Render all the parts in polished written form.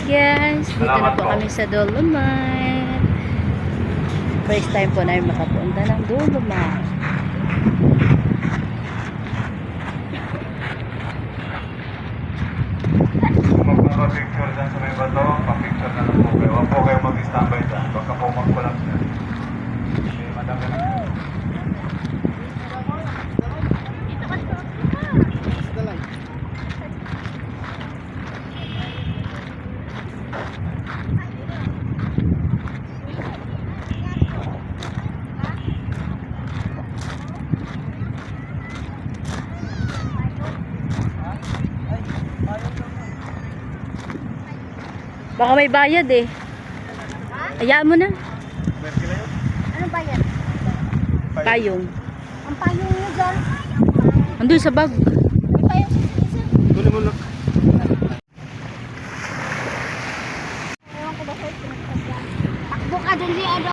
guys, dito na po kami sa Dolomite. First time po na makapunta ng Dolomite. Kung magpapapicture dyan sa may bato, papicture na lang po kayo. Huwag po kayo mag-standby dyan. Baka po magkulang dyan. Okay, madami na. Baka may bayad eh. Hayaan mo na. Anong bayad? Payong. Ang payong nyo dyan. Andun sa bag. May payong sa isa. Tuloy mo lang. Ewan ko ba sa'yo pinagpagyan. Takbo ka dun si Ado.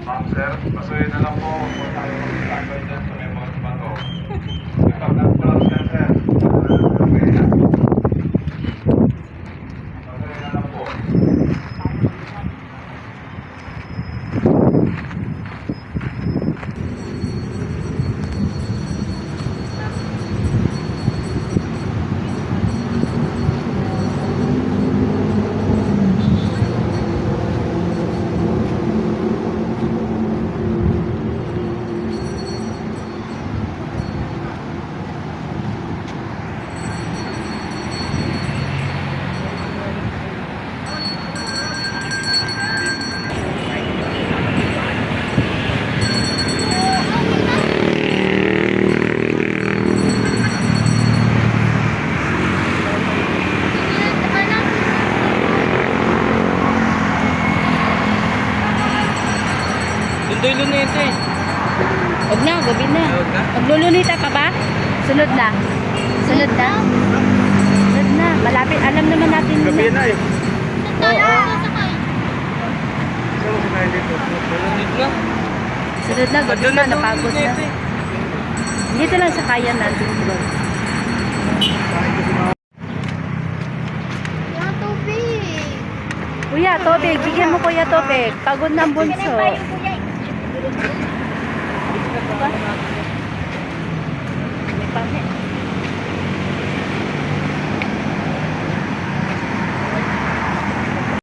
Ma'am sir, pasuyin na lang po. Huwag po tayo mag-standby dyan sa may mga bato. Ipag-up ko lang siya sir. Pasuyin na lang po. Dulo na ito eh. Huwag na, gabi na. Maglulunita pa ba? Sunod na. Sunod na. Sunod na. Malapit. Alam naman natin yun Gabi na eh. Oo. Saan mo tayo dito? Dito na. Sunod na, gabi na. Napagod na. Dito lang sa kaya natin. Yung tubig. Kuya, tubig. Bigyan mo kuya tubig. Pagod na ang bunso. Yan ang payong kuya eh. May pangit.